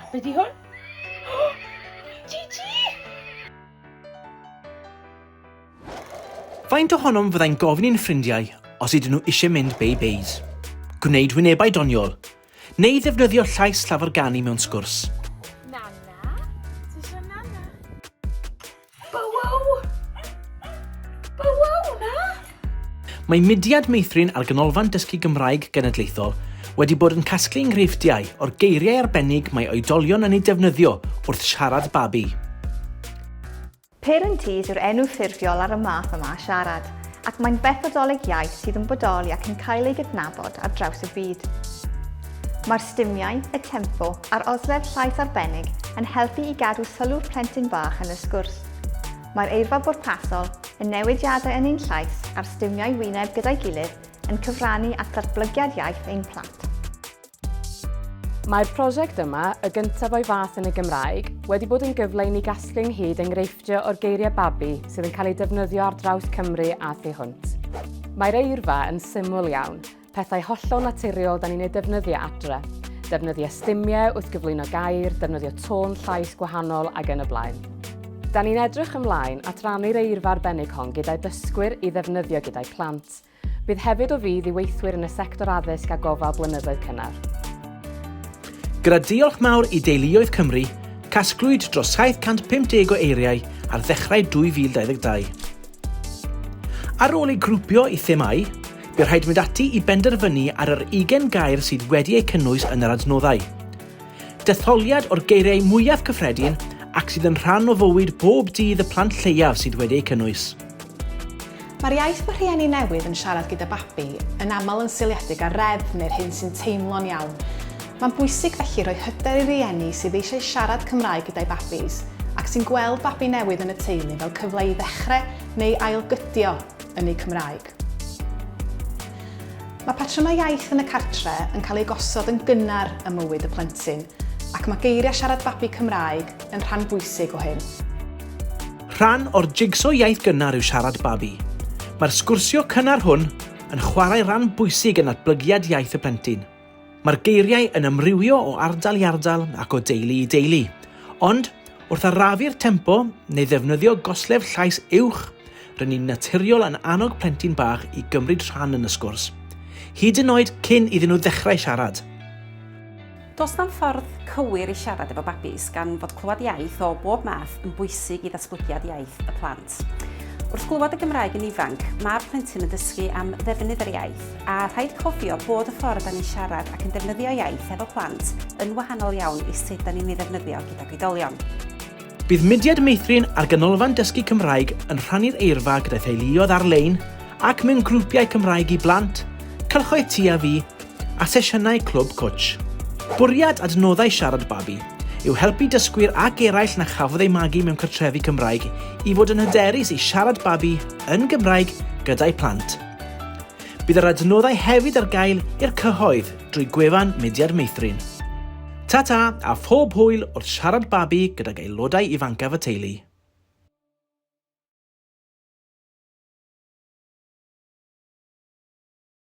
Be di hwn? Gigi! Faint ohonom fyddai'n gofyn i'n ffrindiau os ydyn nhw eisiau mynd beis. Gwneud wynebau doniol, neu ddefnyddio llais llafyrganu mewn sgwrs. Nana? Ti eisiau nana? Bowow! Bowow, na? Mae mudiad meithrin ar ganolfan dysgu Gymraeg genedlaethol wedi bod yn casglu enghreifftiau o'r geiriau arbennig mae oedolion yn ei defnyddio wrth siarad babi. Parent-tees yw'r enw ffurfiol ar y math yma siarad, ac mae'n bethodoleg iaith sydd yn bodoli ac yn cael ei gydnabod ar draws y byd. Mae'r stimiau, y tempo a'r osledd llais arbennig yn helpu i gadw sylw'r plentyn bach yn y sgwrs. Mae'r eirfa bwrpasol, y newidiadau yn ein llais a'r stimiau wyneb gyda'i gilydd yn cyfrannu at ddatblygiad iaith ein plant. Mae'r prosiect yma, y gyntaf o'i fath yn y Gymraeg, wedi bod yn gyfle i ni gasglu ynghyd enghreifftiau o'r geiriau babi sydd yn cael ei defnyddio ar draws Cymru a thu hwnt. Mae'r eirfa yn syml iawn, pethau hollol naturiol da ni'n ei defnyddio adre. Defnyddio stimiau wrth gyflwyno gair, defnyddio tôn llais gwahanol ac yn y blaen. Da ni'n edrych ymlaen at rannu'r eirfa arbennig hon gyda'i dysgwyr i ddefnyddio gyda'i plant. Bydd hefyd o fydd i weithwyr yn y sector addysg a gofal blynyddoedd cynnar. Gyda diolch mawr i deuluoedd Cymru, casglwyd dros 750 o eiriau ar ddechrau 2022. Ar ôl ei grwpio i themau, bydd rhaid mynd ati i benderfynu ar yr 20 gair sydd wedi eu cynnwys yn yr adnoddau. Detholiad o'r geiriau mwyaf cyffredin ac sydd yn rhan o fywyd bob dydd y plant lleiaf sydd wedi eu cynnwys. Mae'r iaith mae rhieni newydd yn siarad gyda babi yn aml yn seiliedig ar reddf neu'r hyn sy'n teimlo'n iawn. Mae'n bwysig felly rhoi hyder i rieni sydd eisiau siarad Cymraeg gyda'i babis ac sy'n gweld babi newydd yn y teulu fel cyfle i ddechrau neu ailgydio yn eu Cymraeg. Mae patrymau iaith yn y cartre yn cael ei gosod yn gynnar ym mywyd y plentyn ac mae geiriau siarad babi Cymraeg yn rhan bwysig o hyn. Rhan o'r jigso iaith gynnar yw siarad babi. Mae'r sgwrsio cynnar hwn yn chwarae rhan bwysig yn atblygiad iaith y plentyn. Mae'r geiriau yn ymrywio o ardal i ardal ac o deulu i deulu, ond wrth arafu'r tempo neu ddefnyddio goslef llais uwch, rydyn ni'n naturiol yn annog plentyn bach i gymryd rhan yn y sgwrs, hyd yn oed cyn iddyn nhw ddechrau siarad. Does na'm ffordd cywir i siarad efo babis gan fod clywed iaith o bob math yn bwysig i ddatblygiad iaith y plant. Wrth glywed y Gymraeg yn ifanc, mae'r plentyn yn dysgu am ddefnydd yr iaith a rhaid cofio bod y ffordd da ni'n siarad ac yn defnyddio iaith efo plant yn wahanol iawn i sut da ni'n ei ddefnyddio gyda oedolion. Bydd mudiad meithrin ar ganolfan dysgu Cymraeg yn rhannu'r eirfa gyda theuluoedd ar-lein ac mewn grwpiau Cymraeg i blant, cylchoedd tu a fi a sesiynau clwb cwtsh. Bwriad adnoddau siarad babi yw helpu dysgwyr ac eraill na chafodd ei magu mewn cartrefi Cymraeg i fod yn hyderus i siarad babi yn Gymraeg gyda'i plant. Bydd yr adnoddau hefyd ar gael i'r cyhoedd drwy gwefan mudiad meithrin. Ta-ta a phob hwyl wrth siarad babi gydag aelodau ifancaf y teulu.